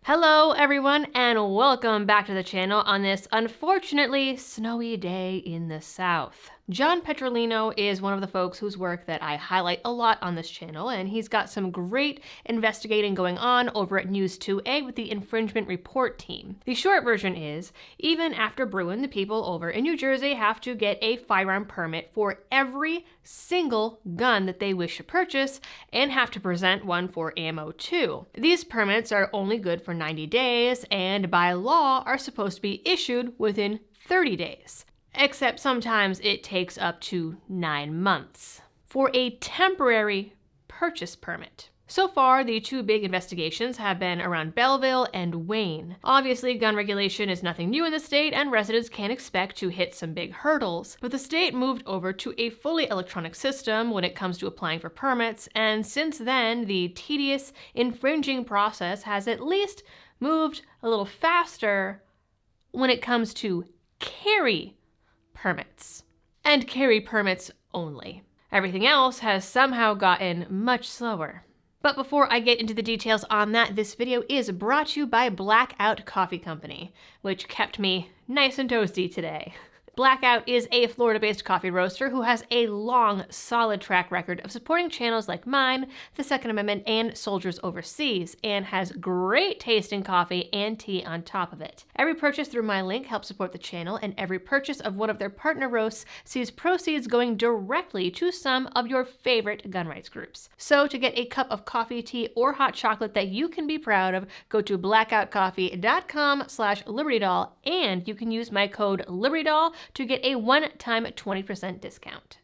Hello everyone and welcome back to the channel on this unfortunately snowy day in the south. John Petrolino is one of the folks whose work that I highlight a lot on this channel, and he's got some great investigating going on over at News 2A with the Infringement Report team. The short version is, even after Bruin, the people over in New Jersey have to get a firearm permit for every single gun that they wish to purchase and have to present one for ammo too. These permits are only good for 90 days and by law are supposed to be issued within 30 days. Except sometimes it takes up to 9 months for a temporary purchase permit. So far, the two big investigations have been around Belleville and Wayne. Obviously, gun regulation is nothing new in the state, and residents can expect to hit some big hurdles. But the state moved over to a fully electronic system when it comes to applying for permits, and since then, the tedious, infringing process has at least moved a little faster when it comes to carry permits. And carry permits only. Everything else has somehow gotten much slower. But before I get into the details on that, this video is brought to you by Blackout Coffee Company, which kept me nice and toasty today. Blackout is a Florida-based coffee roaster who has a long, solid track record of supporting channels like mine, the Second Amendment, and Soldiers Overseas, and has great tasting coffee and tea on top of it. Every purchase through my link helps support the channel, and every purchase of one of their partner roasts sees proceeds going directly to some of your favorite gun rights groups. So to get a cup of coffee, tea, or hot chocolate that you can be proud of, go to blackoutcoffee.com/LibertyDoll, and you can use my code LibertyDoll to get a one-time 20% discount.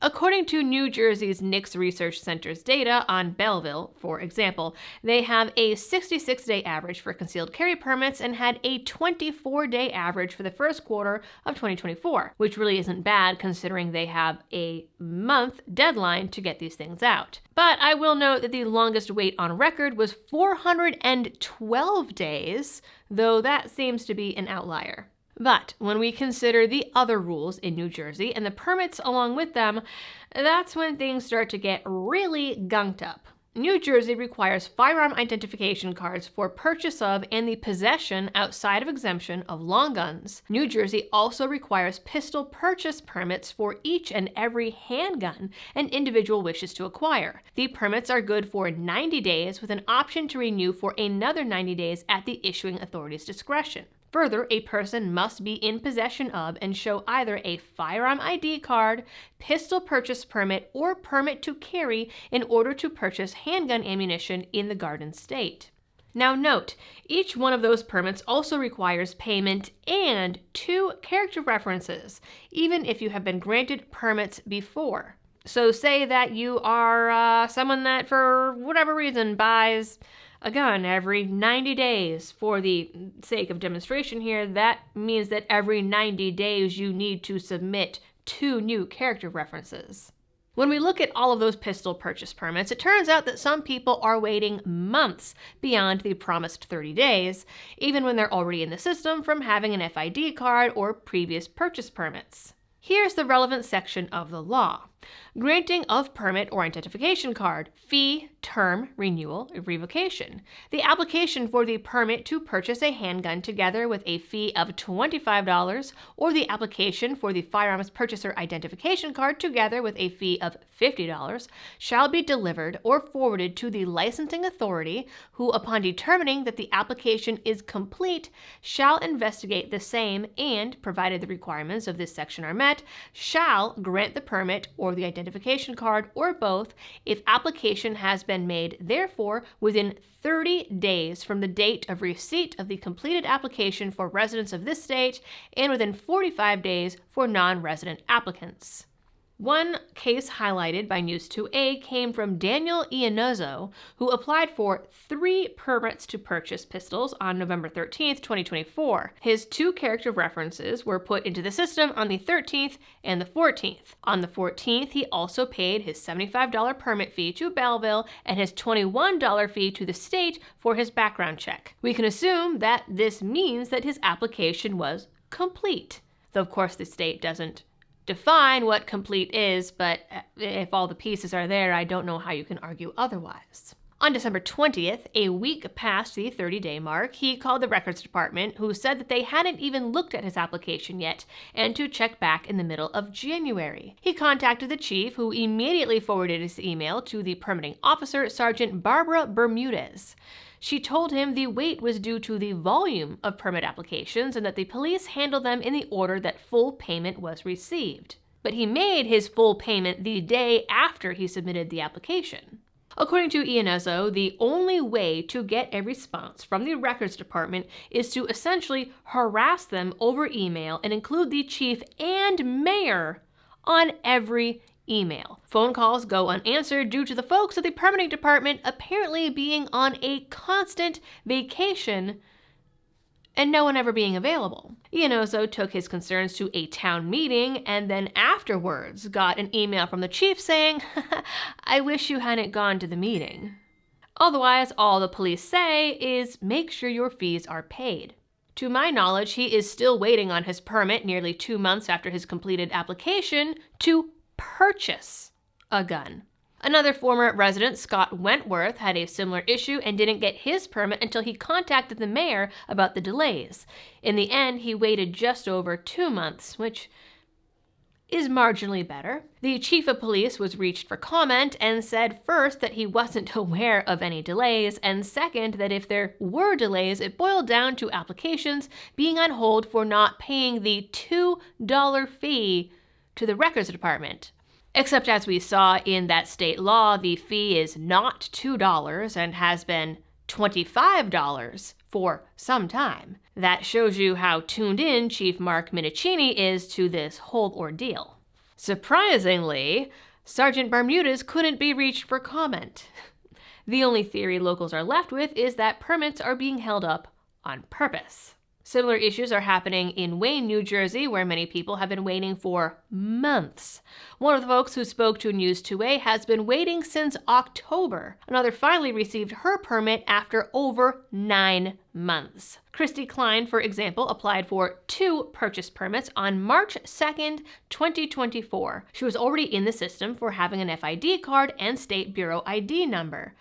According to New Jersey's NICS Research Center's data on Belleville, for example, they have a 66-day average for concealed carry permits and had a 24-day average for the first quarter of 2024, which really isn't bad considering they have a month deadline to get these things out. But I will note that the longest wait on record was 412 days, though that seems to be an outlier. But when we consider the other rules in New Jersey and the permits along with them, that's when things start to get really gunked up. New Jersey requires firearm identification cards for purchase of and the possession outside of exemption of long guns. New Jersey also requires pistol purchase permits for each and every handgun an individual wishes to acquire. The permits are good for 90 days with an option to renew for another 90 days at the issuing authority's discretion. Further, a person must be in possession of and show either a firearm ID card, pistol purchase permit, or permit to carry in order to purchase handgun ammunition in the Garden State. Now note, each one of those permits also requires payment and 2 character references, even if you have been granted permits before. So say that you are someone that for whatever reason buys a gun every 90 days. For the sake of demonstration here, that means that every 90 days you need to submit 2 new character references. When we look at all of those pistol purchase permits, it turns out that some people are waiting months beyond the promised 30 days, even when they're already in the system from having an FID card or previous purchase permits. Here's the relevant section of the law. Granting of permit or identification card, fee, term, renewal, revocation. The application for the permit to purchase a handgun together with a fee of $25 or the application for the firearms purchaser identification card together with a fee of $50 shall be delivered or forwarded to the licensing authority who, upon determining that the application is complete, shall investigate the same and, provided the requirements of this section are met, shall grant the permit or the identification card or both if application has been made, therefore, within 30 days from the date of receipt of the completed application for residents of this state and within 45 days for non-resident applicants. One case highlighted by News 2A came from Daniel Iannuzzo, who applied for 3 permits to purchase pistols on November 13th, 2024. His 2 character references were put into the system on the 13th and the 14th. On the 14th, he also paid his $75 permit fee to Belleville and his $21 fee to the state for his background check. We can assume that this means that his application was complete, though of course the state doesn't define what complete is, but if all the pieces are there, I don't know how you can argue otherwise. On December 20th, a week past the 30-day mark, he called the records department, who said that they hadn't even looked at his application yet, and to check back in the middle of January. He contacted the chief, who immediately forwarded his email to the permitting officer, Sergeant Barbara Bermudez. She told him the wait was due to the volume of permit applications and that the police handled them in the order that full payment was received. But he made his full payment the day after he submitted the application. According to Iannuzzo, the only way to get a response from the records department is to essentially harass them over email and include the chief and mayor on every email. Phone calls go unanswered due to the folks at the permitting department apparently being on a constant vacation and no one ever being available. Iannuzzo took his concerns to a town meeting and then afterwards got an email from the chief saying, "I wish you hadn't gone to the meeting." Otherwise, all the police say is make sure your fees are paid. To my knowledge, he is still waiting on his permit nearly 2 months after his completed application to purchase a gun. Another former resident, Scott Wentworth, had a similar issue and didn't get his permit until he contacted the mayor about the delays. In the end, he waited just over 2 months, which is marginally better. The chief of police was reached for comment and said first that he wasn't aware of any delays, and second that if there were delays, it boiled down to applications being on hold for not paying the $2 fee to the records department. Except as we saw in that state law, the fee is not $2 and has been $25 for some time. That shows you how tuned in Chief Mark Minicini is to this whole ordeal. Surprisingly, Sergeant Bermudez couldn't be reached for comment. The only theory locals are left with is that permits are being held up on purpose. Similar issues are happening in Wayne, New Jersey, where many people have been waiting for months. One of the folks who spoke to News 2A has been waiting since October. Another finally received her permit after over 9 months. Christy Klein, for example, applied for 2 purchase permits on March 2nd, 2024. She was already in the system for having an FID card and State Bureau ID number.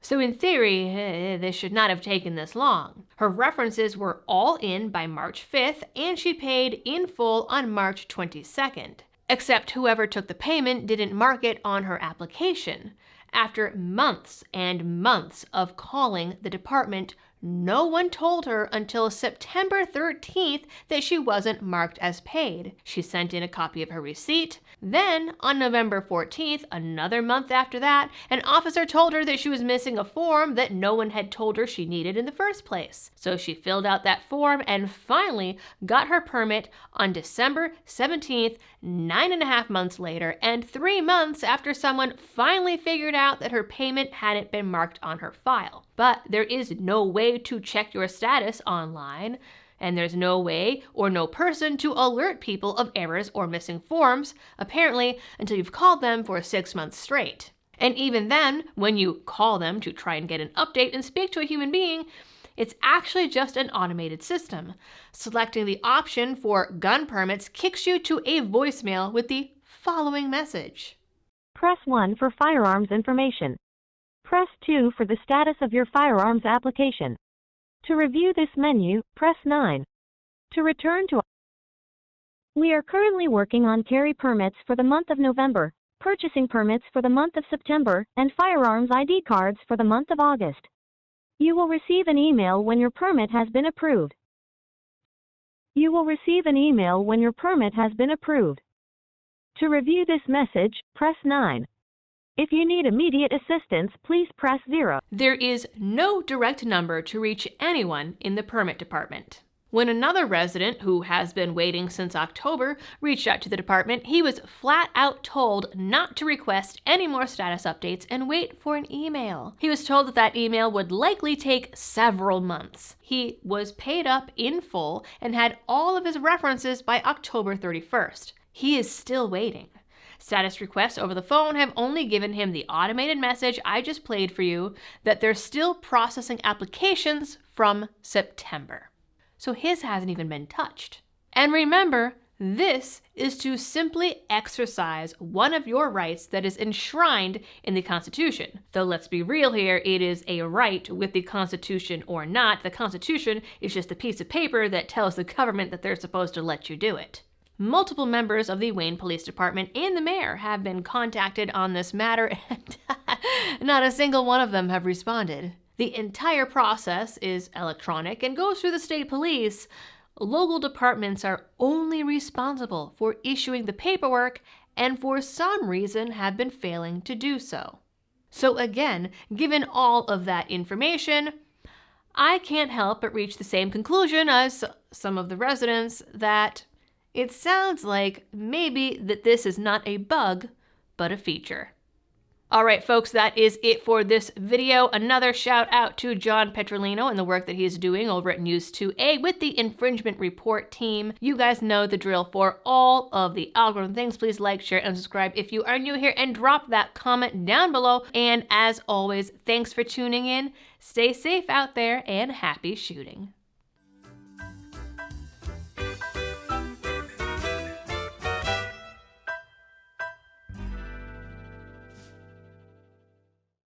So in theory, this should not have taken this long. Her references were all in by March 5th, and she paid in full on March 22nd. Except whoever took the payment didn't mark it on her application. After months and months of calling the department, no one told her until September 13th that she wasn't marked as paid. She sent in a copy of her receipt. Then, on November 14th, another month after that, an officer told her that she was missing a form that no one had told her she needed in the first place. So she filled out that form and finally got her permit on December 17th, 9.5 months later, and 3 months after someone finally figured out that her payment hadn't been marked on her file. But there is no way to check your status online, and there's no way or no person to alert people of errors or missing forms, apparently, until you've called them for 6 months straight. And even then, when you call them to try and get an update and speak to a human being, it's actually just an automated system. Selecting the option for gun permits kicks you to a voicemail with the following message. Press 1 for firearms information. Press 2 for the status of your firearms application. To review this menu, press 9. To return to... We are currently working on carry permits for the month of November, purchasing permits for the month of September, and firearms ID cards for the month of August. You will receive an email when your permit has been approved. You will receive an email when your permit has been approved. To review this message, press 9. If you need immediate assistance, please press 0. There is no direct number to reach anyone in the permit department. When another resident who has been waiting since October reached out to the department, he was flat out told not to request any more status updates and wait for an email. He was told that that email would likely take several months. He was paid up in full and had all of his references by October 31st. He is still waiting. Status requests over the phone have only given him the automated message I just played for you that they're still processing applications from September. So his hasn't even been touched. And remember, This is to simply exercise one of your rights that is enshrined in the Constitution. Though let's be real here, it is a right with the Constitution or not. The Constitution is just a piece of paper that tells the government that they're supposed to let you do it. Multiple members of the Wayne Police Department and the mayor have been contacted on this matter, and not a single one of them have responded. The entire process is electronic and goes through the state police. Local departments are only responsible for issuing the paperwork and for some reason have been failing to do so. So again, given all of that information, I can't help but reach the same conclusion as some of the residents that it sounds like maybe that this is not a bug, but a feature. All right, folks, that is it for this video. Another shout out to John Petrolino and the work that he's doing over at News 2A with the infringement report team. You guys know the drill for all of the algorithm things. Please like, share, and subscribe if you are new here, and drop that comment down below. And as always, thanks for tuning in. Stay safe out there and happy shooting.